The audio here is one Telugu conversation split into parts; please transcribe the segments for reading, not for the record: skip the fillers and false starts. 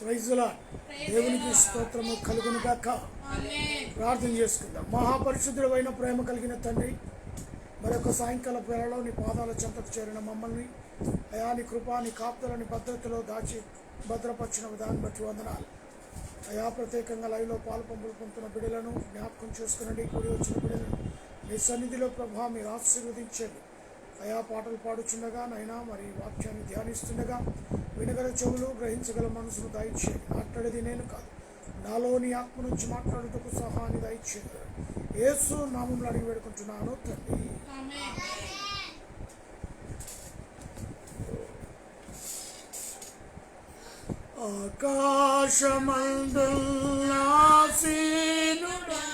Praise lord. దేవునికి స్తోత్రము కలుగును గాక. ప్రార్థన చేసుకుందాం. మహాపరిశుద్ధుడు అయిన ప్రేమ కలిగిన తండ్రి, మరొక సాయంకాల వేళలో నీ పాదాల చెంతకు చేరిన మమ్మల్ని అయా నీ కృపా నీ కాపుదలని భద్రతలో దాచి భద్రపరిచిన విధానం బట్టి వందనాలు అయా. ప్రత్యేకంగా లైవ్లో పాలు పంపులు పొందుతున్న బిడ్డలను జ్ఞాపకం చేసుకునండి. కూడి వచ్చిన బిడ్డలను మీ సన్నిధిలో ప్రభా మీరు ఆశీర్వదించండి అయా. పాటలు పాడుచుండగా నైనా మరి వాక్యాన్ని ధ్యానిస్తుండగా వినగల చెవులు గ్రహించగల మనసును దయచేయండి. మాట్లాడేది నేను కాదు, నాలోని ఆత్మ నుంచి మాట్లాడుటకు సహాయాన్ని దయచేయండి. యేసు నామంలో అడిగి వేడుకుంటున్నాను తండ్రి. ఆకాశమందులాసీనుడా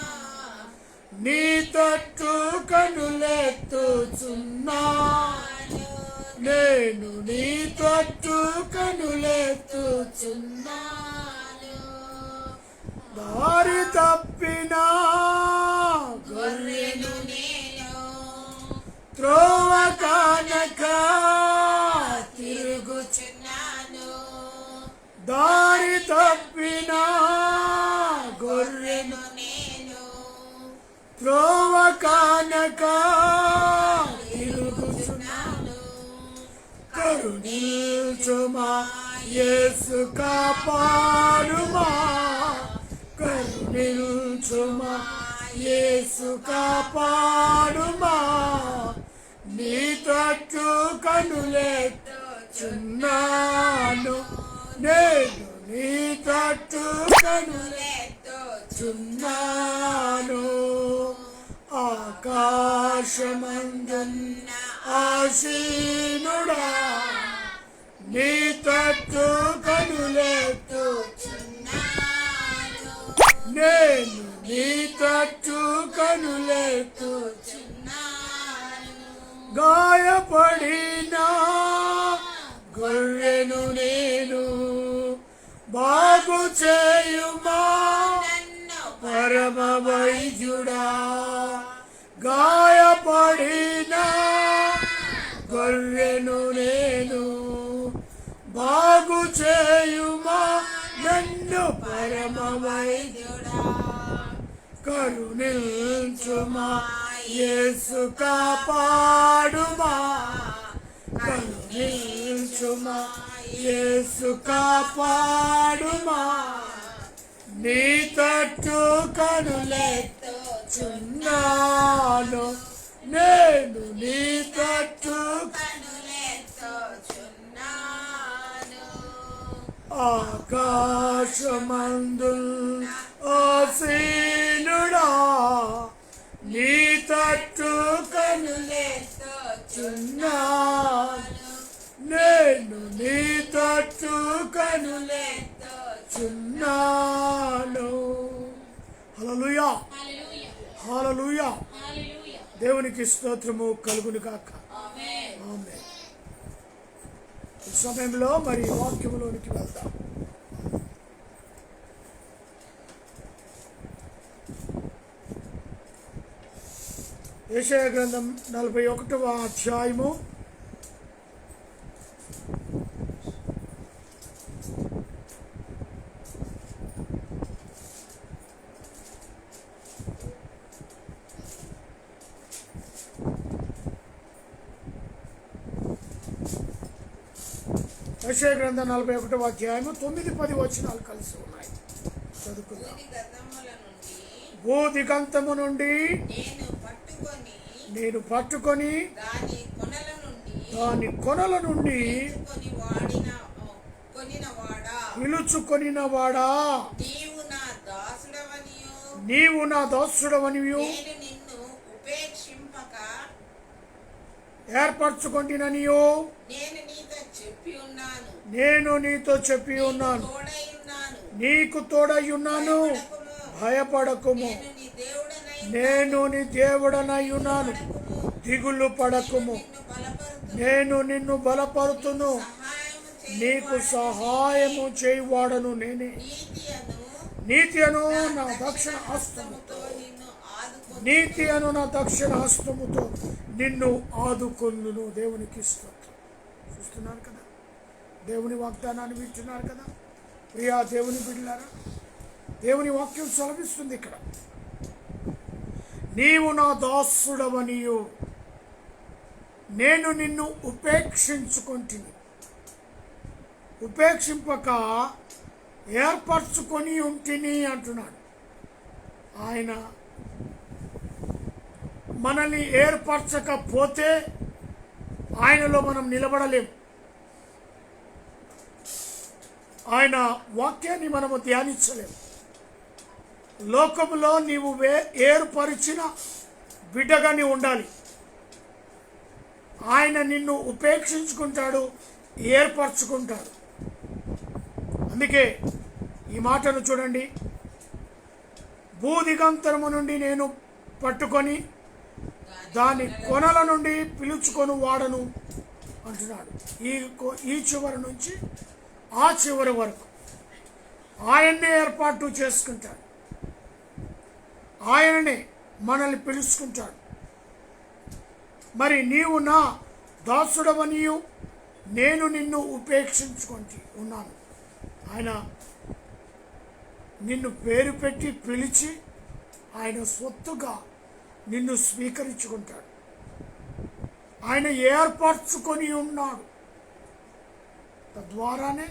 నీ తట్టు కనులెత్తుచున్నాను, నేను నీ తట్టు కనులెత్తుచున్నాను. దారి తప్పిన గొర్రెను నేను త్రోవ కానక తిరుగుచున్నాను. దారి తప్పిన గొర్రెను నేను త్రోవ కానక తిరుగుచున్నాను. కరుణించుమా యేసు కాపాడుమా, కరుణించుమా యేసు కాపాడుమా. నీ తట్టు కనులెత్తుచున్నాను, నేను నీ తట్టు కనులెత్తుచున్నాను. ఆకాశమందున్న ఆసీనుడా నీ తట్టు కనులెత్తుచున్నాను, నేను నీ తట్టు కనులెత్తుచున్నాను. గాయపడిన గొర్రెను నేను బాగు చేయుమా పరమ వైద్యుడా. గాయపడిన గొర్రెను నేను బాగు చేయుమా నన్ను పరమ వైద్యుడా. కరుణించుమా యేసు కాపాడుమా, కరుణించుమా యేసు కాపాడుమా. నీ తట్టు కనులెత్తుచున్నాను, నేను నీ తట్టు కనులెత్తుచున్నాను. ఆకాశమందు ఆసీనుడా నీ తట్టు కనులెత్తుచున్నాను, నేను నీ తట్టు కనులెత్తుచున్నాను. హల్లెలూయా, హల్లెలూయా. దేవునికి స్తోత్రము కలుగును గాక. ఆమేన్. ఈ సమయంలో మరి వాక్యములోనికి వెళ్దాం. యెషయా గ్రంథం 41వ అధ్యాయము 41వ అధ్యాయము 9-10 వచనాలు కలిసి ఉన్నాయి. చదువుకుందాం. భూదిగంతము నుండి నేను పట్టుకొని దాని కొనల నుండి పిలుచుకొనినవాడా, నీవు నా దాసుడవనియు ఏర్పరచుకొంటిననియు నేను నీతో చెప్పి ఉన్నాను. నీకు తోడై ఉన్నాను, భయపడకుము, నేను నీ దేవుడనై ఉన్నాను, దిగులు పడకుము, నేను నిన్ను బలపరుతును, నీకు సహాయము చేయువాడను నేనే. నీతి అను నా దక్షిణ హస్తముతో, నీతి అను నా దక్షిణ హస్తముతో నిన్ను ఆదుకొనును. దేవునికి స్తోత్రం. చూస్తున్నారు కదా, దేవుని వాగ్దానాన్ని వింటున్నారు కదా. ప్రియా దేవుని బిడ్డలారా, దేవుని వాక్యం సెలవిస్తుంది ఇక్కడ, నీవు నా దాసుడవనియు నేను నిన్ను ఉపేక్షించుకొంటిని. ఉపేక్షింపక ఏర్పరచుకొని ఉంటిని అంటున్నాడు. ఆయన మనల్ని ఏర్పరచకపోతే ఆయనలో మనం నిలబడలేం. ఆయన వాక్యాన్ని మనము ధ్యానించలేము. లోకములో నీవు ఏర్పరిచిన బిడ్డగా నీవు ఉండాలి. ఆయన నిన్ను ఉపేక్షించుకుంటాడు, ఏర్పరచుకుంటాడు. అందుకే ఈ మాటను చూడండి, భూదిగంతరము నుండి నేను పట్టుకొని దాని కొనల నుండి పిలుచుకొని వాడను అంటున్నాడు. ఈ చివరి నుంచి ఆ చివరి వరకు ఆయన్నే ఏర్పాటు చేసుకుంటాడు. ఆయననే మనల్ని పిలుచుకుంటాడు. మరి నీవు నా దాసుడవనియు నేను నిన్ను ఉపేక్షించుకొని ఉన్నాను. ఆయన నిన్ను పేరు పెట్టి పిలిచి ఆయన స్వత్తుగా నిన్ను స్వీకరించుకుంటాడు. ఆయన ఏర్పరచుకొని ఉన్నాడు. తద్వారానే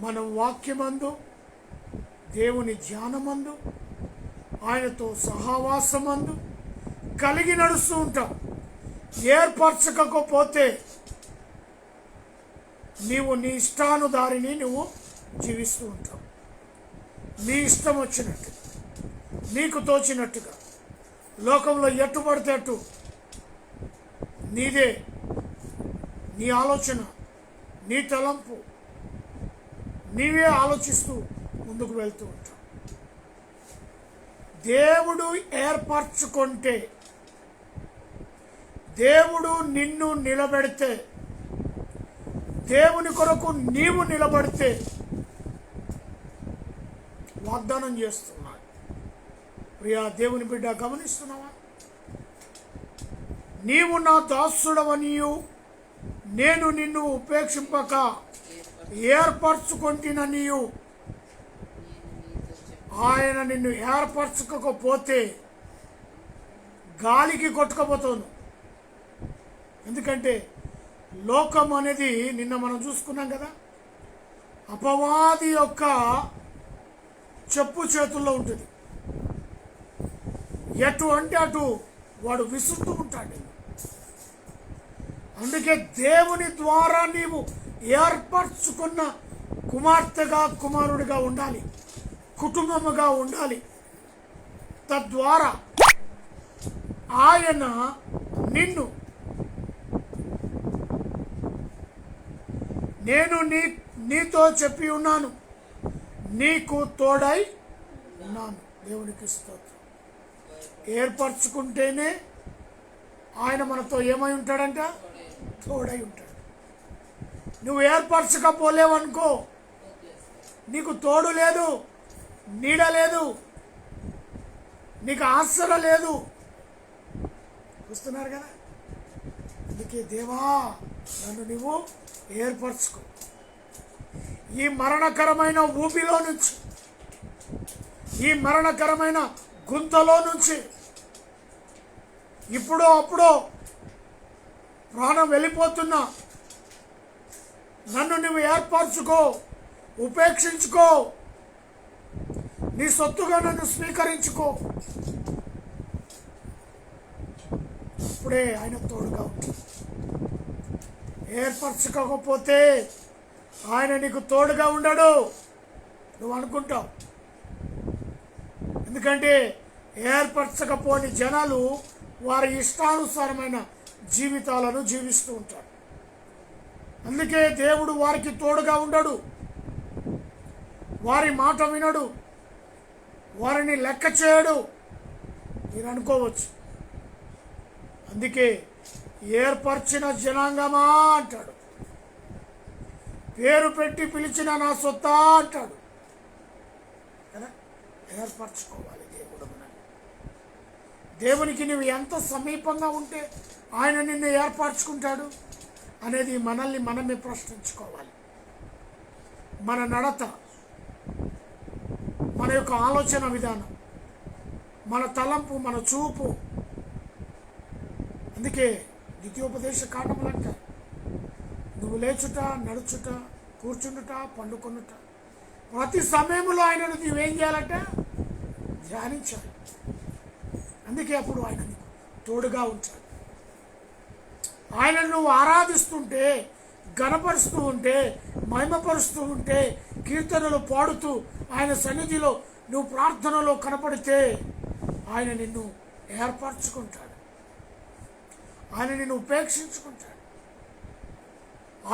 మనం వాక్యమందు, దేవుని ధ్యానమందు, ఆయనతో సహవాసమందు కలిగి నడుస్తూ ఉంటాం. ఏర్పరచకపోతే నీవు నీ ఇష్టానుదారిని నువ్వు జీవిస్తూ ఉంటావు. నీ ఇష్టం వచ్చినట్టు, నీకు తోచినట్టుగా, లోకంలో ఎట్టు పడితే అటు నీదే, నీ ఆలోచన, నీ తలంపు, నీవే ఆలోచిస్తూ ముందుకు వెళ్తూ ఉంటావు. దేవుడు ఏర్పరచుకుంటే, దేవుడు నిన్ను నిలబెడితే, దేవుని కొరకు నీవు నిలబడితే వాగ్దానం చేస్తున్నాడు. ప్రియా దేవుని బిడ్డ, గమనిస్తున్నావా? నీవు నా దాసుడవనియు నేను నిన్ను ఉపేక్షింపక ఏర్పరచుకొంటిననియు. ఆయన నిన్ను ఏర్పరచకపోతే గాలికి కొట్టుకపోతాను. ఎందుకంటే లోకం అనేది నిన్న మనం చూసుకున్నాం కదా, అపవాది యొక్క చెప్పు చేతుల్లో ఉంటుంది. ఎటు అంటే అటు వాడు విసురుతూ ఉంటాడు. అందుకే దేవుని ద్వారా నీవు ఏర్పరచుకున్న కుమార్తెగా, కుమారుడిగా ఉండాలి, కుటుంబముగా ఉండాలి. తద్వారా ఆయన నిన్ను, నేను నీతో చెప్పి ఉన్నాను, నీకు తోడై ఉన్నాను. దేవునికి స్తోత్రం. ఏర్పరచుకుంటేనే ఆయన మనతో ఏమై ఉంటాడంట? తోడై ఉంటాడు. నువ్వు ఏర్పరచకపోలేవనుకో, నీకు తోడు లేదు, నీడ లేదు, నీకు ఆసర లేదు. చూస్తున్నారు కదా? అందుకే దేవా నన్ను నువ్వు ఏర్పరచుకో. ఈ మరణకరమైన ఊపిలో నుంచి, ఈ మరణకరమైన గుంతలో నుంచి ఇప్పుడో అప్పుడో ప్రాణం వెళ్ళిపోతున్నా, నన్ను నువ్వు ఏర్పరచుకో, ఉపేక్షించుకో, నీ సొత్తుగా నన్ను స్వీకరించుకో. ఇప్పుడే ఆయన తోడుగా ఉంటుంది. ఏర్పరచుకోకపోతే ఆయన నీకు తోడుగా ఉండడు, నువ్వు అనుకుంటావు. ఎందుకంటే ఏర్పరచకపోని జనాలు వారి ఇష్టానుసారమైన జీవితాలను జీవిస్తూ ఉంటారు. అందుకే దేవుడు వారికి తోడుగా ఉండడు, వారి మాట వినడు, వారిని లెక్క చేయడు మీరు అనుకోవచ్చు. అందుకే ఏర్పరిచిన జనాంగమా అంటాడు, పేరు పెట్టి పిలిచిన నా సొత్తా అంటాడు కదా. ఏర్పరచుకోవాలి దేవుడు. దేవునికి నువ్వు ఎంత సమీపంగా ఉంటే ఆయన నిన్ను ఏర్పరచుకుంటాడు అనేది మనల్ని మనమే ప్రశ్నించుకోవాలి. మన నడత, మన యొక్క ఆలోచన విధానం, మన తలంపు, మన చూపు. అందుకే ద్వితీయోపదేశ కాండములు అంటారు, నువ్వు లేచుట, నడుచుట, కూర్చుండుట, పండుకొనుట, ప్రతి సమయంలో ఆయనను నువ్వేం చేయాలంటే ధ్యానించాలి. అందుకే అప్పుడు ఆయన నీకు తోడుగా ఉంచాలి. ఆయనను నువ్వు ఆరాధిస్తుంటే, ఘనపరుస్తూ ఉంటే, మహిమపరుస్తూ ఉంటే, కీర్తనలు పాడుతూ ఆయన సన్నిధిలో నువ్వు ప్రార్థనలో కనపడితే ఆయన నిన్ను ఏర్పరచుకుంటాడు. ఆయన నిన్ను ఉపేక్షించుకుంటాడు.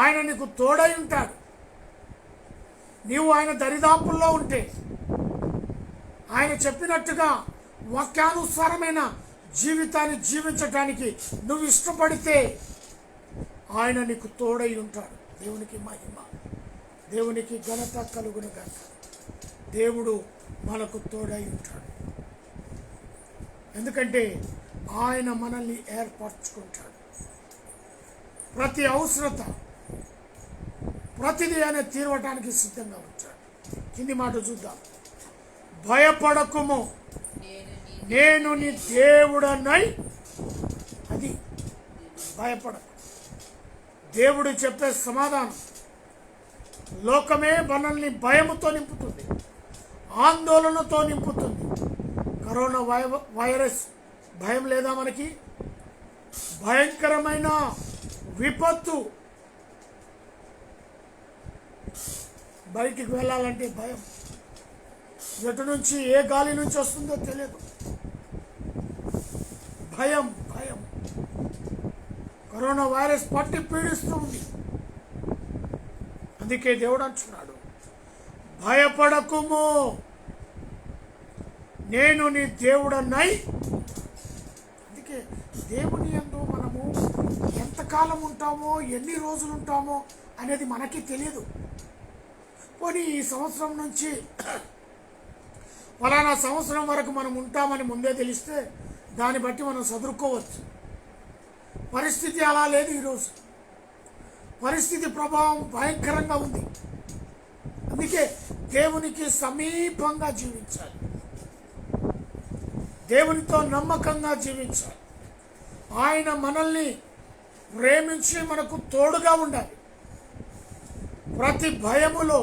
ఆయన నీకు తోడై ఉంటాడు. నీవు ఆయన దరిదాపుల్లో ఉంటే, ఆయన చెప్పినట్టుగా వాక్యానుసారమైన జీవితాన్ని జీవించటానికి నువ్వు ఇష్టపడితే ఆయన నీకు తోడై ఉంటాడు. దేవునికి మహిమ, దేవునికి ఘనత కలుగును గాక. దేవుడు మనకు తోడై ఉంటాడు. ఎందుకంటే ఆయన మనల్ని ఏర్పరచుకుంటాడు. ప్రతి అవసరత, ప్రతిదీ ఆయన తీరవటానికి సిద్ధంగా ఉంటాడు. కింది మాట చూద్దాం. భయపడకుము, నేను నీ దేవుడనై. అది భయపడకు. దేవుడు చెప్పే సమాధానం. లోకమే మనల్ని భయముతో నింపుతుంది, ఆందోళనతో నింపుతుంది. కరోనా వైరస్ భయం లేదా మనకి? భయంకరమైన విపత్తు. బయటికి వెళ్ళాలంటే భయం. ఎటు నుంచి ఏ గాలి నుంచి వస్తుందో తెలియదు. భయం భయం. కరోనా వైరస్ పట్టి పీడిస్తూ ఉంది. అందుకే దేవుడు అంటున్నాడు, భయపడకుము, నేను నీ దేవుడనై. అందుకే దేవుని యందు మనము ఎంతకాలం ఉంటామో, ఎన్ని రోజులు ఉంటామో అనేది మనకి తెలియదు. పోనీ ఈ సంవత్సరం నుంచి ఫలానా సంవత్సరం వరకు మనం ఉంటామని ముందే తెలిస్తే దాన్ని బట్టి మనం చదువుకోవచ్చు. పరిస్థితి అలా లేదు. ఈరోజు పరిస్థితి ప్రభావం భయంకరంగా ఉంది. అందుకే దేవునికి సమీపంగా జీవించాలి, దేవునితో నమ్మకంగా జీవించాలి. ఆయన మనల్ని ప్రేమించి మనకు తోడుగా ఉండాలి. ప్రతి భయములో,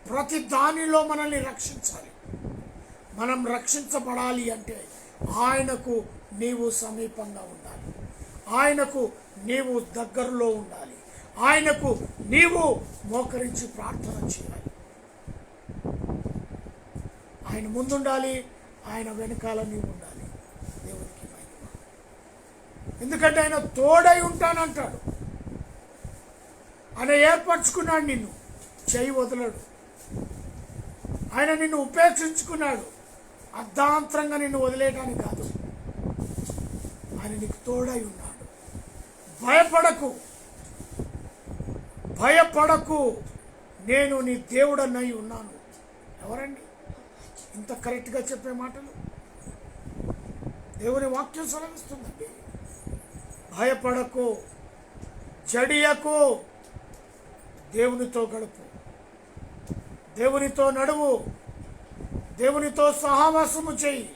ప్రతి దానిలో మనల్ని రక్షించాలి. మనం రక్షించబడాలి అంటే ఆయనకు నీవు సమీపంగా ఉండాలి, ఆయనకు నీవు దగ్గరలో ఉండాలి, ఆయనకు నీవు మోకరించి ప్రార్థన చేయాలి. ఆయన ముందుండాలి, ఆయన వెనకాల నీవు ఉండాలి. దేవునికి మహిమ. ఎందుకంటే ఆయన తోడై ఉంటానంటాడు. ఆయన ఏర్పరచుకున్నాడు, నిన్ను చేయి వదలడు. ఆయన నిన్ను ఉపేక్షించుకున్నాడు, అర్ధాంతరంగా నిన్ను వదిలేయడానికి కాదు. ఆయన నీకు తోడై ఉన్నాడు. భయపడకు, భయపడకు, నేను నీ దేవుడనై ఉన్నాను. ఎవరండి ఇంత కరెక్ట్గా చెప్పే మాటలు? దేవుని వాక్యం సెలవిస్తుందండి. భయపడకు, జడియకు, దేవునితో గడుపు, దేవునితో నడువు, దేవునితో సహవాసము చేయి.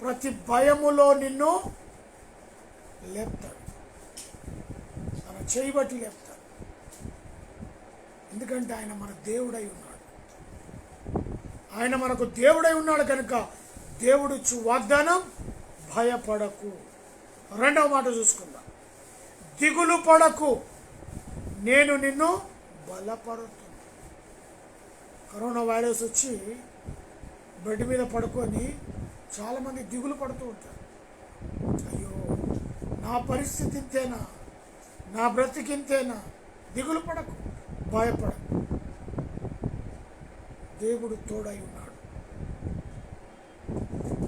ప్రతి భయములో నిన్ను లేపుతాడు, తన చేయి బట్టి లేపుతాడు. ఎందుకంటే ఆయన మన దేవుడై ఉన్నాడు. ఆయన మనకు దేవుడై ఉన్నాడు కనుక దేవుడిచ్చు వాగ్దానం, భయపడకు. రెండవ మాట చూసుకుందాం. దిగులు పడకు, నేను నిన్ను బలపరుతున్నా. కరోనా వైరస్ వచ్చి బెడ్ మీద పడుకొని చాలామంది దిగులు పడుతూ ఉంటారు. అయ్యో, నా పరిస్థితి ఇంతేనా, నా బ్రతికింతేనా? దిగులు పడకు, భయపడకు. దేవుడు తోడై ఉన్నాడు.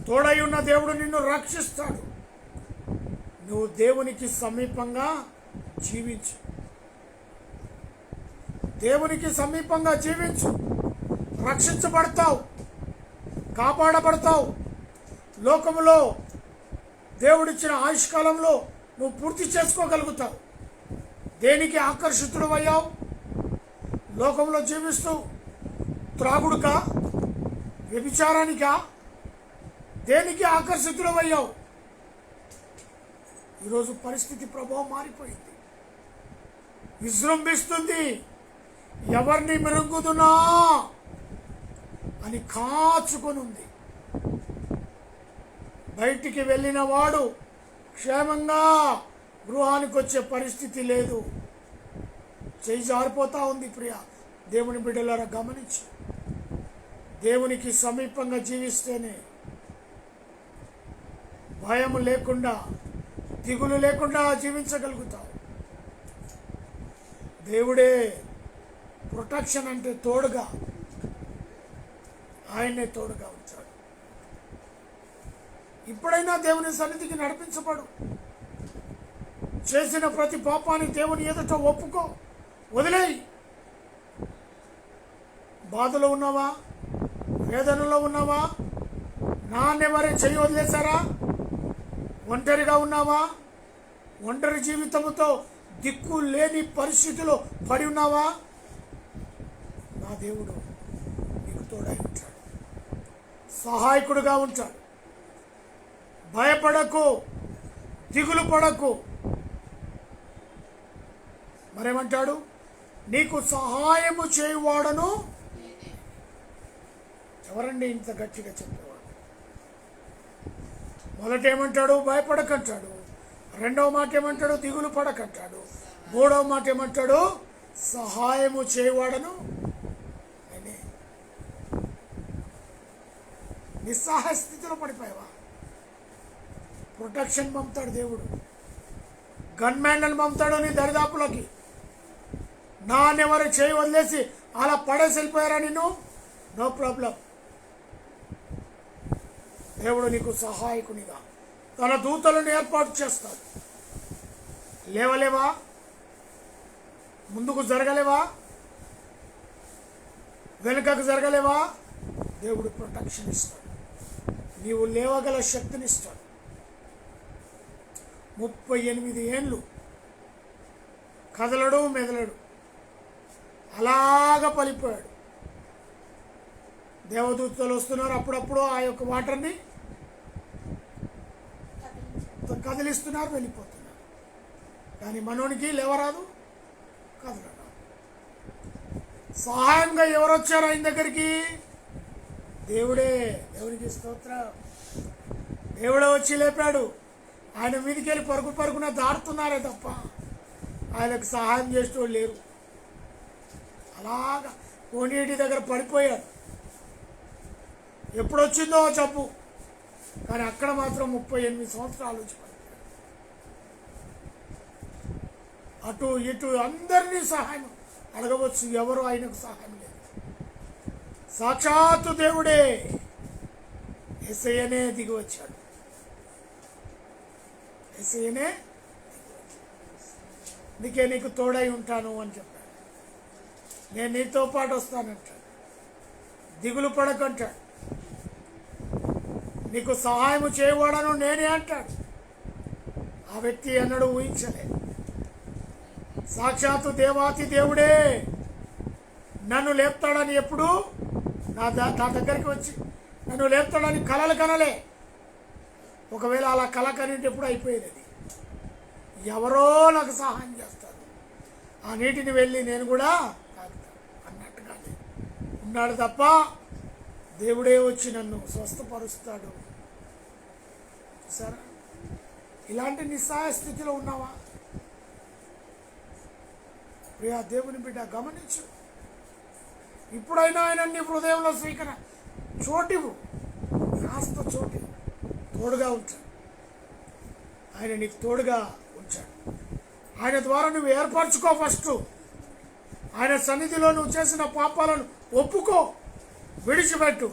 తోడై ఉన్న దేవుడు నిన్ను రక్షిస్తాడు. నువ్వు దేవునికి సమీపంగా జీవించు, దేవునికి సమీపంగా జీవించు. రక్షించబడతావు, కాపాడబడతావు. లోకములో దేవుడిచ్చిన ఆయుష్కాలంలో నువ్వు పూర్తి చేసుకోగలుగుతావు. దేనికి ఆకర్షితుడు అయ్యావు? లోకంలో జీవిస్తూ త్రాగుడుకా, వ్యభిచారానికా, దేనికి ఆకర్షితులమయ్యావు? ఈరోజు పరిస్థితి ప్రభావం మారిపోయింది, విజృంభిస్తుంది. ఎవరిని మెరుగుదునా అని కాచుకొని ఉంది. బయటికి వెళ్ళిన వాడు క్షేమంగా గృహానికి వచ్చే పరిస్థితి లేదు. చేయి జారిపోతా ఉంది. ప్రియ దేవుని బిడ్డలారా గమనించి, దేవునికి సమీపంగా జీవిస్తేనే భయం లేకుండా, దిగులు లేకుండా జీవించగలుగుతావు. దేవుడే ప్రొటెక్షన్ అంటే తోడుగా, ఆయనే తోడుగా ఉంచాడు. ఇప్పుడైనా దేవుని సన్నిధికి నడిపించబడు. చేసిన ప్రతి పాపాన్ని దేవుని ఎదుట ఒప్పుకో, వదిలేయి. బాధలో ఉన్నావా, వేదనలో ఉన్నావా, నాన్నెవరే చెయ్యి వదిలేశారా? ఒంటరిగా ఉన్నావా? ఒంటరి జీవితంతో దిక్కు లేని పరిస్థితిలో పడి ఉన్నావా? నా దేవుడు నీకు తోడై ఉంటాడు, సహాయకుడుగా ఉంటాడు. భయపడకు, దిగులు పడకు. మరేమంటాడు? నీకు సహాయము చేయువాడను. ఎవరండి ఇంత గట్టిగా చెప్పేవాడు? మొదట ఏమంటాడు? భయపడకంటాడు. రెండవ మాట ఏమంటాడు? దిగులు పడకంటాడు. మూడవ మాట ఏమంటాడు? సహాయము చేయవాడను నేనే. నిస్సహాయ స్థితిలో పడిపోయావా? ప్రొటెక్షన్ పంపుతాడు దేవుడు. గన్మ్యాన్లను పంపుతాడు నీ దరిదాపులకి. నాన్నెవరు చేయి వదిలేసి అలా పడేసి వెళ్ళిపోయారా నిన్ను? No problem. దేవుడు నీకు సహాయకునిగా తన దూతలను ఏర్పాటు చేస్తాడు. లేవలేవా? ముందుకు జరగలేవా? వెనుకకు జరగలేవా? దేవుడు ప్రొటెక్షన్ ఇస్తాడు. నీవు లేవగల శక్తినిస్తాడు. 38 ఏళ్ళు కదలడు, మెదలడు, అలాగా పలిపోయాడు. దేవదూతలు వస్తున్నారు, అప్పుడప్పుడు ఆ యొక్క వాటర్ని కదిలిస్తున్నారు, వెళ్ళిపోతున్నారు. కానీ మనోనికి లేవరాదు, కదలరాదు. సహాయంగా ఎవరు వచ్చారు ఆయన దగ్గరికి? దేవుడే. దేవునికి స్తోత్రం. దేవుడే వచ్చి లేపాడు. ఆయన మీదకి వెళ్ళి పరుగు పరుగున దాడుతున్నారే తప్ప ఆయనకు సహాయం చేసేవాళ్ళు లేరు. అలాగా కోనేటి దగ్గర పడిపోయాడు. ఎప్పుడు వచ్చిందో జబ్బు, కానీ అక్కడ మాత్రం 38 సంవత్సరాలు వచ్చి పడిపోయాడు. అటు ఇటు అందరినీ సహాయం అడగవచ్చు, ఎవరు ఆయనకు సహాయం లేదు. సాక్షాత్తు దేవుడే యేసయ్యనే దిగి వచ్చాడు. యేసయ్యనే అందుకే నీకు తోడై ఉంటాను అని చెప్పాడు. నేను నీతో పాటు వస్తానంటాడు. దిగులు పడకంటాడు. నీకు సహాయం చేయవాడను నేనే అంటాడు. ఆ వ్యక్తి ఎన్నడూ ఊహించలేదు. సాక్షాత్తు దేవాతి దేవుడే నన్ను లేపుతాడని ఎప్పుడు నా దగ్గరికి వచ్చి నన్ను లేపుతాడని కలలు కనలే. ఒకవేళ అలా కల కనింటి ఎప్పుడు అయిపోయేది. అది ఎవరో నాకు సహాయం చేస్తారు, ఆ నీటిని వెళ్ళి నేను కూడా తాగుతాను అన్నట్టుగానే ఉన్నాడు తప్ప దేవుడే వచ్చి నన్ను స్వస్థపరుస్తాడు. సరే, ఇలాంటి నిస్సహాయ స్థితిలో ఉన్నావా? ప్రియా దేవుని బిడ్డ గమనించు. ఇప్పుడైనా ఆయన నీ హృదయంలో చోటివు, కాస్త చోటివు. తోడుగా ఉంచాడు ఆయన, నీకు తోడుగా ఉంచాడు. ఆయన ద్వారా నువ్వు ఏర్పరచుకో. ఫస్ట్ ఆయన సన్నిధిలో నువ్వు చేసిన పాపాలను ఒప్పుకో, విడిచిపెట్టు.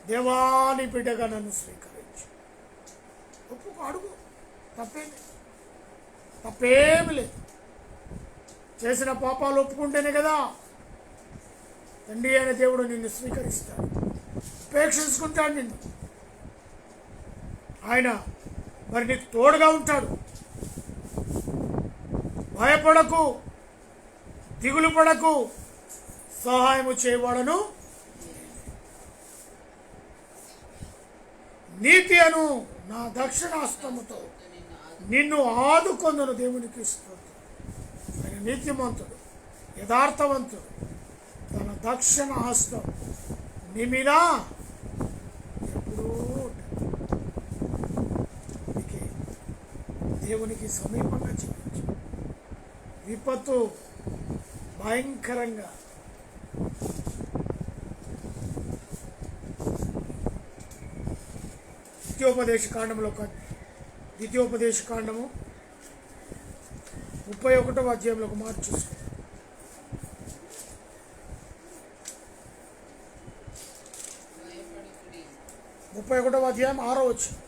దేవాని బిడ్డగా నన్ను స్వీకరించు. ఒప్పుకో, అడుగు. తప్పేమి లేదు. చేసిన పాపాలు ఒప్పుకుంటేనే కదా తండ్రి అయిన దేవుడు నిన్ను స్వీకరిస్తాడు, ఉపేక్షించుకుంటాడు నిన్ను. ఆయన మరి నీకు తోడుగా ఉంటాడు. భయపడకు, దిగులు పడకు, సహాయము చేయవాడను, నీతి అను నా దక్షిణాస్తముతో నిన్ను ఆదుకొందును. దేవునికి స్తోత్రం. ఆయన నీతిమంతుడు, యథార్థవంతుడు. తన దక్షిణ హస్తం నీ మీద ఎప్పుడూ ఉంటుంది. దేవునికి సమీపంగా జీవించు. విపత్తు భయంకరంగా ద్వితీయోపదేశ కాండము 31వ అధ్యాయంలో ఒక మాట చూసుకో. 31వ అధ్యాయం 6వ వచనం.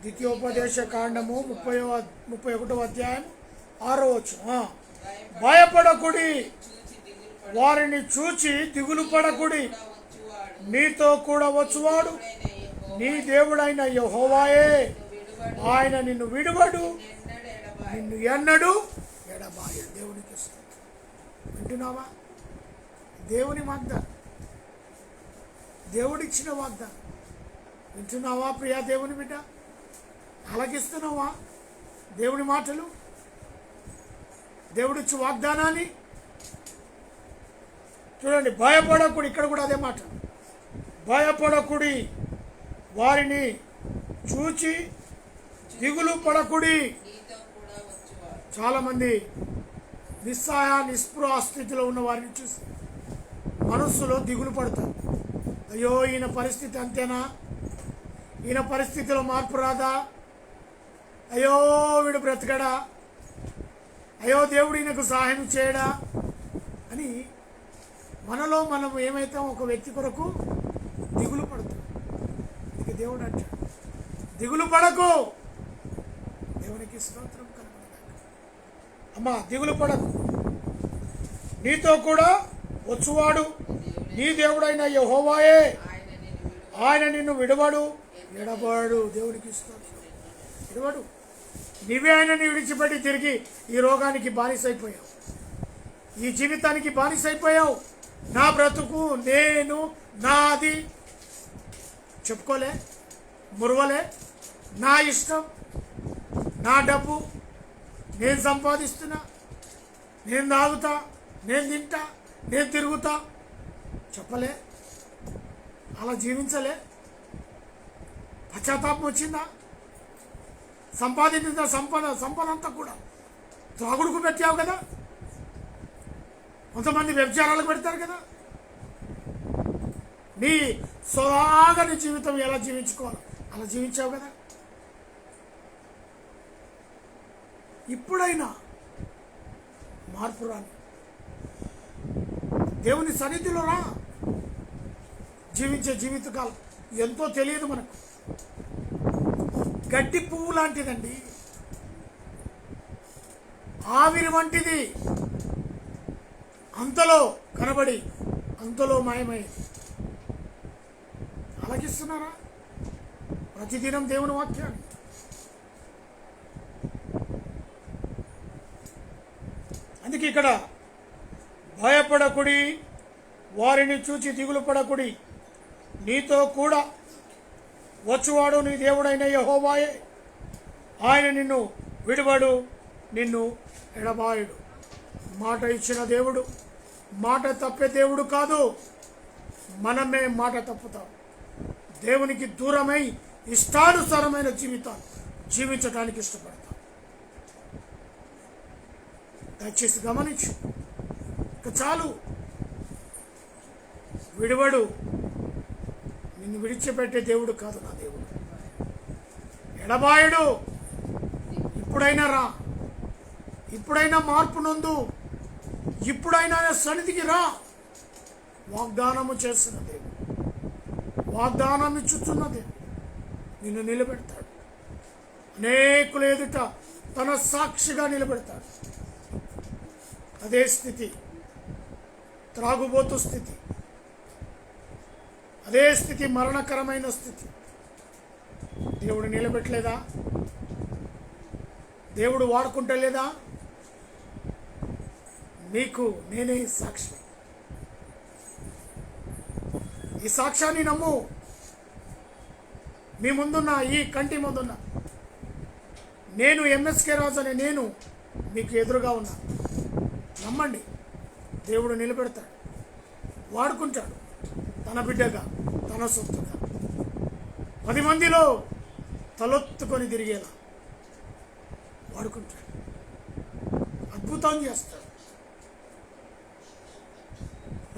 ద్వితీయోపదేశ కాండము 31వ అధ్యాయం 6వ వచనం. భయపడకుడి, వారిని చూచి దిగులు పడకుడి, నీతో కూడా వచ్చువాడు నీ దేవుడైన యెహోవాయే. ఆయన నిన్ను విడువడు, నిన్ను ఎన్నడు ఎడబాయడు. దేవునికి వింటున్నావా? దేవుని వాగ్దానం, దేవుడిచ్చిన వాగ్దానం వింటున్నావా ప్రియా దేవుని బిడ్డ? ఆలకిస్తున్నావా దేవుని మాటలు, దేవుడిచ్చి వాగ్దానాన్ని? చూడండి, భయపడకుడి. ఇక్కడ కూడా అదే మాట, భయపడకుడి, వారిని చూచి దిగులు పడకుడి. చాలామంది నిస్సహాయ నిస్పృహ స్థితిలో ఉన్న వారిని చూసి మనస్సులో దిగులు పడతారు. అయ్యో, ఈయన పరిస్థితి అంతేనా? ఈయన పరిస్థితిలో మార్పు రాదా? అయ్యో, వీడు బ్రతకడా? అయ్యో, దేవుడు ఈయనకు సహాయం చేయడా అని మనలో మనం ఏమైతాం, ఒక వ్యక్తి కొరకు దిగులు పడతాం. ఇక దేవుడు అంటాడు, దిగులు పడకు. దేవునికి స్తోత్రం కలుగును. అమ్మా, దిగులు పడకు, నీతో కూడా వచ్చువాడు నీ దేవుడైన యెహోవాయే. ఆయన నిన్ను విడవడు, ఎడబాడు. దేవునికి స్తోత్రం. విడవడు. నీవే ఆయనని విడిచిపెట్టి తిరిగి ఈ రోగానికి బానిసైపోయావు, ఈ జీవితానికి బానిసైపోయావు. నా బ్రతుకు, నేను, నాది చెప్పుకోలే, మురవలే, నా ఇష్టం, నా డబ్బు, నేను సంపాదిస్తున్నా, నేను తాగుతా, నేను తింటా, నేను తిరుగుతా చెప్పలే, అలా జీవించలే. పశ్చాత్తాపం వచ్చిందా? సంపాదించిన సంపద అంతా కూడా త్రాగుడుకు పెట్టావు కదా, కొంతమంది వ్యభిచారాలకు పెడతారు కదా. నీ సొలాగని జీవితం ఎలా జీవించుకోవాలి అలా జీవించావు కదా. ఇప్పుడైనా మార్పు రాని, దేవుని సన్నిధిలో రా. జీవించే జీవితకాలం ఎంతో తెలియదు మనకు. గడ్డి పువ్వు లాంటిదండి, ఆవిరి వంటిది. అంతలో కనబడి అంతలో మాయమై. ఆలకిస్తున్నారా ప్రతిదినం దేవుని వాక్యాన్ని? అందుకే ఇక్కడ భయపడకుడి, వారిని చూచి దిగులు పడకుడి, నీతో కూడా వచ్చువాడు నీ దేవుడైన యెహోవాయే. ఆయన నిన్ను విడువడు, నిన్ను ఎడబాయుడు. మాట ఇచ్చిన దేవుడు మాట తప్పే దేవుడు కాదు. మనమే మాట తప్పుతాం. దేవునికి దూరమై ఇష్టానుసారమైన జీవితాన్ని జీవించడానికి ఇష్టపడతాం. దయచేసి గమనించు. ఇక చాలు. విడువడు, నిన్ను విడిచిపెట్టే దేవుడు కాదు నా దేవుడు. ఎడబాయుడు. ఇప్పుడైనా రా, ఇప్పుడైనా మార్పు నొందు, ఇప్పుడైనా సన్నిధికి రా. వాగ్దానము చేస్తున్న దేవుడు, వాగ్దానం ఇచ్చుతున్న దేవుడు నిన్ను నిలబెడతాడు. అనేకుల ఎదుట తన సాక్షిగా నిలబెడతాడు. అదే స్థితి, త్రాగుబోతు స్థితి, అదే స్థితి, మరణకరమైన స్థితి దేవుడు నిలబెట్టలేదా? దేవుడు వాడుకుంటలేదా? నీకు నేనే సాక్షి. ఈ సాక్ష్యాన్ని నమ్ము. మీ ముందున్న, ఈ కంటి ముందున్న నేను ఎంఎస్కే రాజు అనే నేను మీకు ఎదురుగా ఉన్నా. నమ్మండి. దేవుడు నిలబెడతాడు, వాడుకుంటాడు. తన బిడ్డగా, తన సొత్తుగా 10 మందిలో తలొత్తుకొని తిరిగేలా వాడుకుంటాడు. అద్భుతం చేస్తాడు.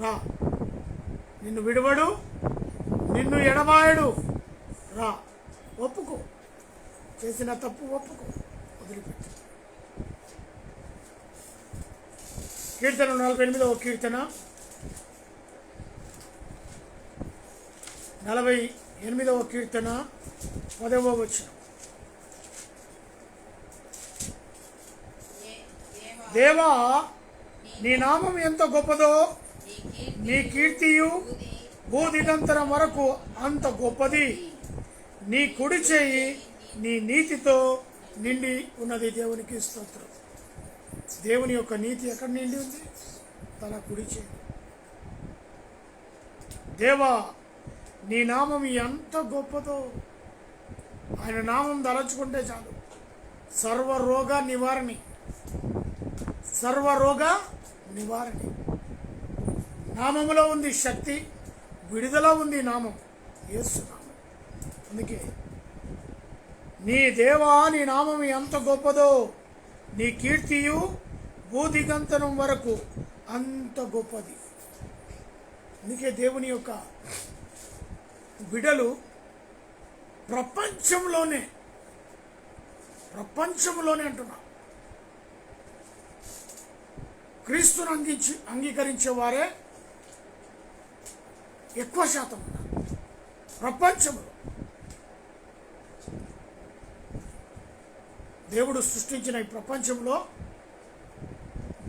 రా, నిన్ను విడవడు, నిన్ను ఎడబాయడు. రా, ఒప్పుకో. చేసిన తప్పు ఒప్పుకో, వదిలిపెట్టు. కీర్తన 48వ కీర్తన 48వ కీర్తన 10వ వచనం. దేవా, నీ నామం ఎంత గొప్పదో, నీ కీర్తియు భూదిగంతరం వరకు అంత గొప్పది. నీ కుడి చేయి నీ నీతితో నిండి ఉన్నది. దేవునికి స్తోత్రం. దేవుని యొక్క నీతి ఎక్కడ నిండి ఉంది? తన కుడి చేయి. దేవా, నీ నామం ఎంత గొప్పదో. ఆయన నామం తలచుకుంటే చాలు. సర్వరోగ నివారణి, సర్వరోగ నివారణి. నామములో ఉంది శక్తి, విడుదల ఉంది. నామం యేసు నామం. అందుకే నీ దేవా, నీ నామం ఎంత గొప్పదో, నీ కీర్తియు భూదిగంతరం వరకు అంత గొప్పది. అందుకే దేవుని యొక్క బిడలు ప్రపంచంలోనే అంటున్నా, క్రీస్తును అంగీకరించే వారే ఎక్కువ శాతం ఉన్నారు ప్రపంచంలో. దేవుడు సృష్టించిన ఈ ప్రపంచంలో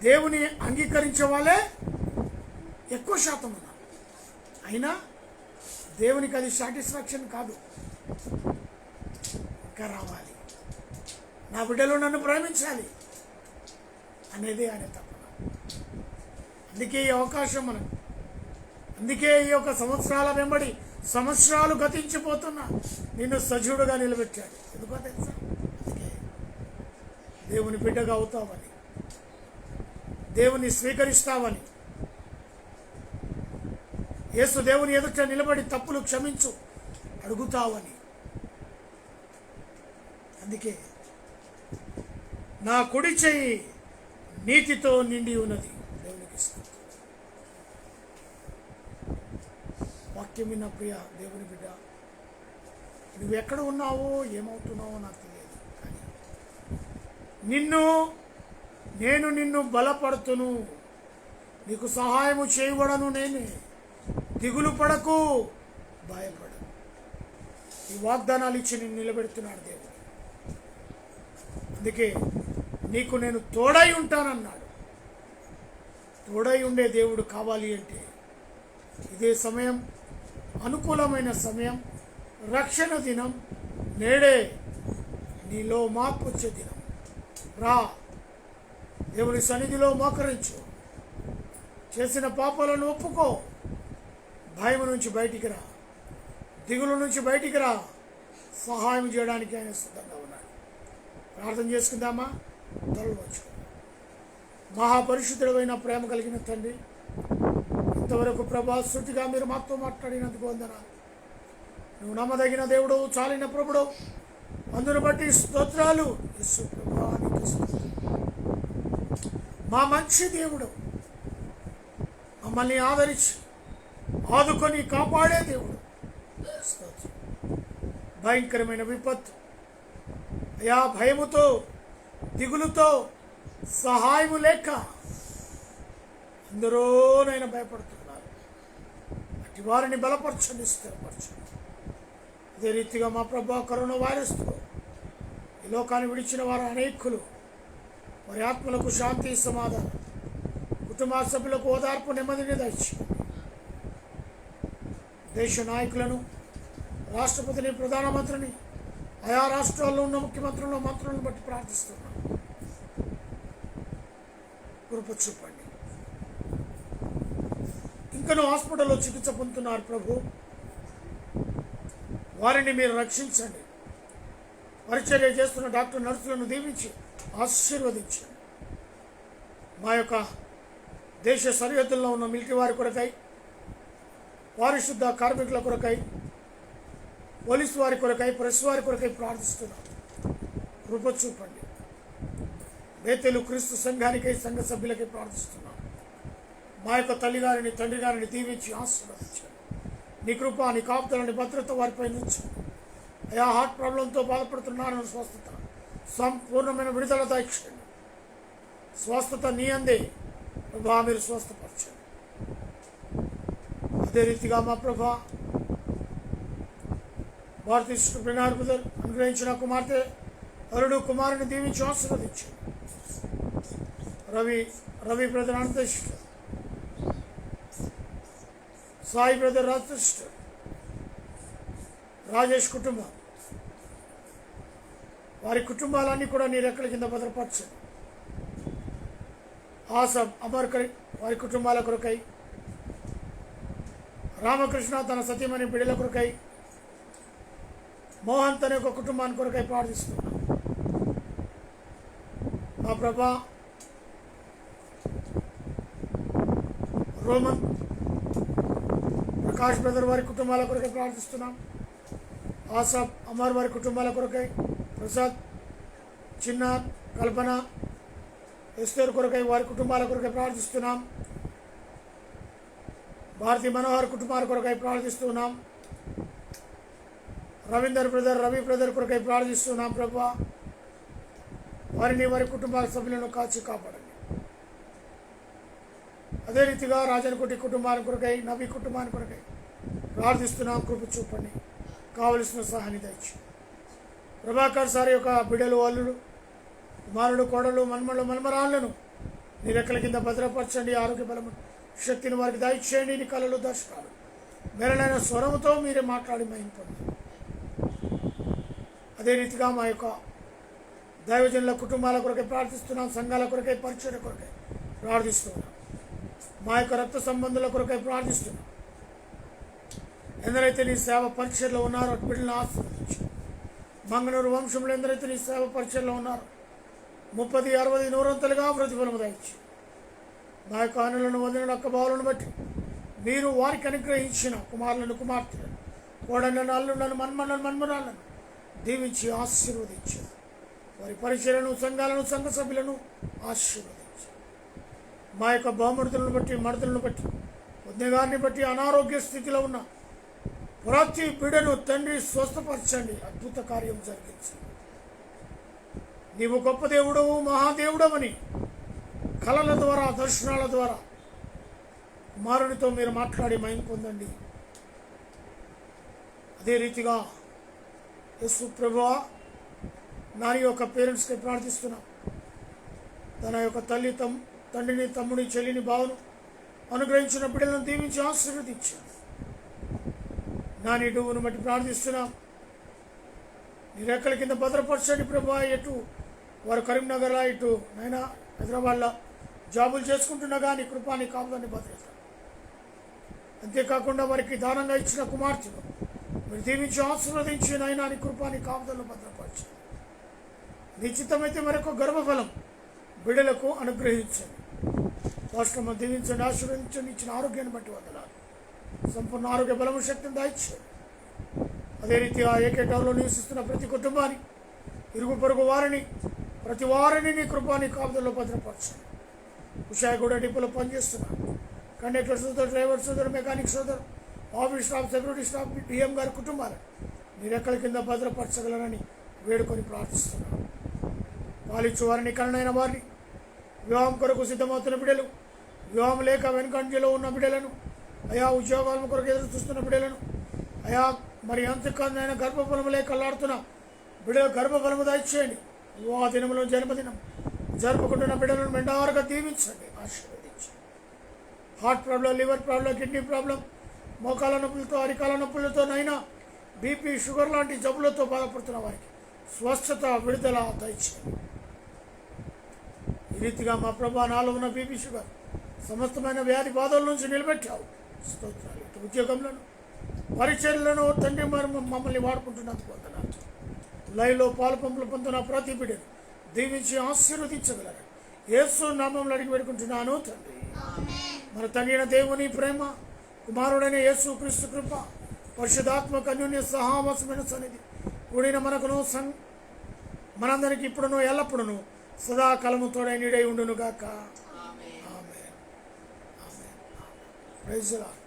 దేవుని అంగీకరించే వాళ్ళే ఎక్కువ శాతం ఉన్నారు. అయినా దేవునికి అది సాటిస్ఫాక్షన్ కాదు. ఇంకా రావాలి, నా బిడ్డలు నన్ను ప్రేమించాలి అనేది ఆయన తపన. అందుకే ఈ అవకాశం మనకు. అందుకే ఈ యొక్క సంవత్సరాల వెంబడి సంవత్సరాలు గతించిపోతున్నా నిన్ను సజీవుడుగా నిలబెట్టాడు. ఎందుకో తెలుసా? అందుకే దేవుని బిడ్డగా అవుతావని, దేవుని స్వీకరిస్తావని, యేసు దేవుని ఎదుట నిలబడి తప్పులు క్షమించు అడుగుతావని. అందుకే నా కుడి చెయ్యి నీతితో నిండి ఉన్నది. దేవునికి స్తోత్రం. వాక్యం విన్న ప్రియ దేవుని బిడ్డ, నువ్వు ఎక్కడ ఉన్నావో ఏమవుతున్నావో నాకు తెలియదు, కానీ నేను నిన్ను బలపడుతును, నీకు సహాయము చేయబడను నేనే. దిగులు పడకు, భయపడు. ఈ వాగ్దానాలు ఇచ్చి నిన్ను నిలబెడుతున్నాడు దేవుడు. అందుకే నీకు నేను తోడై ఉంటానన్నాడు. తోడై ఉండే దేవుడు కావాలి అంటే ఇదే సమయం, అనుకూలమైన సమయం, రక్షణ దినం. నేడే నీలో మార్పు వచ్చే దినం. రా, దేవుని సన్నిధిలో మోకరించు, చేసిన పాపాలను ఒప్పుకో, భయం నుంచి బయటికి రా, దిగులు నుంచి బయటికి రా. సహాయం చేయడానికి ఆయన సిద్ధంగా ఉన్నాడు. ప్రార్థన చేసుకుందామా? తలవచ్చు. మహాపరిశుద్ధుడైన ప్రేమ కలిగిన తండ్రి, ఇంతవరకు ప్రభా శృతిగా మీరు మాతో మాట్లాడినందుకు వందనాలు. నువ్వు నమ్మదగిన దేవుడు, చాలిన ప్రభుడు, అందును బట్టి స్తోత్రాలు. యేసు ప్రభువా, నీకు స్తోత్రం. మా మంచి దేవుడు, మమ్మల్ని ఆదరించి ఆదుకొని కాపాడే దేవుడు. స్తోత్రం. భయంకరమైన విపత్తు అయా, భయముతో దిగులుతో సహాయము లేక అందరూనైనా భయపడుతున్నారు. అటు వారిని బలపరచండి, స్థిరపరచండి. అదే రీతిగా మా ప్రభా, కరోనా వైరస్తో ఈ లోకాన్ని విడిచిన వారు అనేకులు, వారి ఆత్మలకు శాంతి, సమాధానం, కుటుంబ సభ్యులకు ఓదార్పు, నెమ్మదిని దయచేయండి. దేశ నాయకులను, రాష్ట్రపతిని, ప్రధానమంత్రిని, ఆయా రాష్ట్రాల్లో ఉన్న ముఖ్యమంత్రులను, మంత్రులను బట్టి ప్రార్థిస్తున్నాను. కృప చూపండి. ఇంకనూ హాస్పిటల్లో చికిత్స పొందుతున్నారు ప్రభు. వారిని మీరు రక్షించండి. పరిచర్య చేస్తున్న డాక్టర్ నర్సులను దీవించి ఆశీర్వదించండి. మా యొక్క దేశ సరిహద్దుల్లో ఉన్న మిలిటరీ వారి కొరకై, పారిశుద్ధ కార్మికుల కొరకై, పోలీసు వారి కొరకై, ప్రెస్ వారి కొరకై ప్రార్థిస్తున్నాం. కృప చూపండి. బేతేలు క్రీస్తు సంఘానికై, సంఘ సభ్యులకై ప్రార్థిస్తున్నాం. మా యొక్క తల్లి గారిని, తండ్రి గారిని దీవించి ఆశీర్వదించండి. నీ కృప, నీ కాపుదలని భద్రత వారిపై ఉంచండి. అయా హార్ట్ ప్రాబ్లంతో బాధపడుతున్నారని స్వస్థత, సంపూర్ణమైన విడుదల దయచేయండి. స్వస్థత నీ అందే ప్రభా, మీరు స్వస్థపరచండి. అదే రీతిగా మా ప్రభా, భారతీయ బ్రినార్ బ్రదర్ అనుగ్రహించిన కుమార్తె అరుడు కుమారుని దీవించి ఆశీర్వదించండి. రవి బ్రదర్ అనంతేష్, సాయి బ్రదర్ రాజేష్, రాజేష్ కుటుంబం, వారి కుటుంబాలన్నీ కూడా నీ రెక్కల కింద భద్రపరచండి. ఆసబ్ అమర్కరి వారి కుటుంబాల కొరకై, రామకృష్ణ తన సతీమణి బిడ్డల కొరకై, మోహన్ తన యొక్క కుటుంబాన్ని కొరకై ప్రార్థిస్తున్నాం. మా ప్రభా, రోమన్ ప్రకాష్ బ్రదర్ వారి కుటుంబాల కొరకై ప్రార్థిస్తున్నాం. ఆసాబ్ అమర్ వారి కుటుంబాల కొరకై, ప్రసాద్, చిన్న, కల్పన, ఎస్తేర్ కొరకై వారి కుటుంబాల కొరకై ప్రార్థిస్తున్నాం. భారతి మనోహర్ కుటుంబాల కొరకై ప్రార్థిస్తున్నాం. రవీందర్ బ్రదర్, రవి బ్రదర్ కొరకై ప్రార్థిస్తున్నాం. ప్రభా, వారిని వారి కుటుంబాల సభ్యులను కాచి కాపాడండి. అదే రీతిగా రాజన్కోటి కుటుంబానికి కొరకై, నవీ కుటుంబానికి కొరకై ప్రార్థిస్తున్నాం. కృప చూపండి. కావలసిన సహాయాన్ని దయచేయండి. ప్రభాకర్ సార్ యొక్క బిడ్డలు, అల్లుడు, కుమారుడు, కోడలు, మన్మళ్ళు, మన్మరాళ్లను నీ రెక్కల కింద భద్రపరచండి. ఆరోగ్య బలము, శక్తిని వారికి దయచేయండి. నీ కళలు, దర్శనాలు, మెరలైన స్వరముతో మీరే మాట్లాడి మహిమ పొందండి. అదే రీతిగా మా యొక్క దైవజనుల కుటుంబాల కొరకై ప్రార్థిస్తున్నాం. సంఘాల కొరకై, పరిచర్య కొరకై ప్రార్థిస్తున్నాం. మా యొక్క రక్త సంబంధుల కొరకై ప్రార్థిస్తున్నాం. ఎందరైతే నీ సేవ పరిచర్లో ఉన్నారో అటు బిడ్డలను ఆశీర్వదించు. మంగళూరు వంశంలో ఎందరైతే నీ సేవ పరిచర్లో ఉన్నారో 30, 60, 100 ప్రతిఫలము దయచి మా యొక్క అనులను, వదిలిన యొక్క భావాలను బట్టి మీరు వారికి అనుగ్రహించిన కుమారులను, కుమార్తెలను, కోడళ్లను, అల్లులను, మన్మరాళ్లను దీవించి ఆశీర్వదించు. వారి పరిచర్యను, సంఘాలను, సంఘ సభ్యులను ఆశీర్వదించు. మా యొక్క బహుమతులను బట్టి, మడతలను బట్టి, ఉద్యోగాన్ని బట్టి అనారోగ్య స్థితిలో ఉన్న ప్రతి బిడ్డను తండ్రి స్వస్థపరచండి. అద్భుత కార్యం జరిగించండి. నీవు గొప్ప దేవుడవు, మహాదేవుడవని కళల ద్వారా, దర్శనాల ద్వారా కుమారునితో మీరు మాట్లాడి మహిమ పొందండి. అదే రీతిగా యేసు ప్రభువా, నాని యొక్క పేరెంట్స్కి ప్రార్థిస్తున్నాం. తన యొక్క తండ్రిని, తమ్ముని, చెల్లిని, బావను అనుగ్రహించిన బిడ్డలను దీవించి ఆశీర్వదించాను. నాని డూవును బట్టి ప్రార్థిస్తున్నాం. నీ రెక్కల కింద భద్రపరచండి ప్రభువా. ఎటు వారు కరీంనగర్లో, ఇటు నైనా హైదరాబాద్లో జాబులు చేసుకుంటున్నా నీ కృపాని, కాపుదాన్ని భద్రత. అంతేకాకుండా వారికి దానంగా ఇచ్చిన కుమార్తెను మీరు దీవించి ఆశీర్వదించి నైనా నీ కృపాని, కాపుదలను భద్రపరచండి. నిశ్చితమైతే మరొక గర్భఫలం బిడ్డలకు అనుగ్రహించండి. రాష్ట్రం దీవించండి, ఆశీర్వదించండి. ఇచ్చిన ఆరోగ్యాన్ని బట్టి వందనాలు. సంపూర్ణ ఆరోగ్య బలము, శక్తిని దయచేయండి. అదే రీతిగా ఏకేటంలో నివసిస్తున్న ప్రతి కుటుంబాన్ని, ఇరుగు పొరుగు వారిని, ప్రతి వారిని నీ కృపాని, కాపుదల్లో భద్రపరచండి. ఉషాయగూడ డిపోలో పనిచేస్తున్నారు కండక్టర్ సోదరు, డ్రైవర్ సోదరు, మెకానిక్ సోదరు, office staff, security staff, DM గారి కుటుంబాలు నీ రెక్కల కింద భద్రపరచగలరని వేడుకొని ప్రార్థిస్తున్నాను. పాలిచ్చు వారిని, కరుణైన వారిని, వివాహం కొరకు సిద్ధమవుతున్న బిడ్డలు, వివాహం లేక వెనుకంజలో ఉన్న బిడ్డలను, అయా ఉద్యోగాల కొరకు ఎదురు చూస్తున్న బిడ్డలను, అయా మరి అంతకన్నా గర్భఫలము లేక కల్లాడుతున్న బిడ్డల గర్భఫలము దయచేయండి. వివాహ దినములో, జన్మదినం జరుపుకుంటున్న బిడ్డలను మెండారుగా దీవించండి, ఆశీర్వదించండి. Heart problem, liver problem, kidney problem, మోకాల నొప్పులతో, అరికాల నొప్పులతోనైనా బీపీ, షుగర్ లాంటి జబ్బులతో బాధపడుతున్న వారికి స్వస్థత, విడుదల దయచేయండి. ఈ రీతిగా మా ప్రభా, నాలో ఉన్న బీపీ, షుగర్ సమస్తమైన వ్యాధి బాధల నుంచి నిలబెట్టావు. స్తోత్రాలు. ఇటు ఉద్యోగంలోను పరిచర్లను తండ్రి మరి మమ్మల్ని వాడుకుంటున్నందుకు వందనాలు. లైవ్లో పాలు పంపులు పొందుతున్న ప్రతి బిడ్డను దీవించి ఆశీర్వదించగలరు. యేసు నామంలో అడిగి పెట్టుకుంటున్నాను తండ్రి. మన తండ్రి అయిన దేవుని ప్రేమ, కుమారుడైన యేసు క్రీస్తు కృప, పరిశుద్ధాత్మక అన్యోన్య సహవాసమైన సన్నిధి కూడిన మనకును మనందరికి ఇప్పుడును ఎల్లప్పుడును సదాకాలము తోడై నీడై ఉండును గాక. ఆమేన్. ఆమేన్. Praise the lord.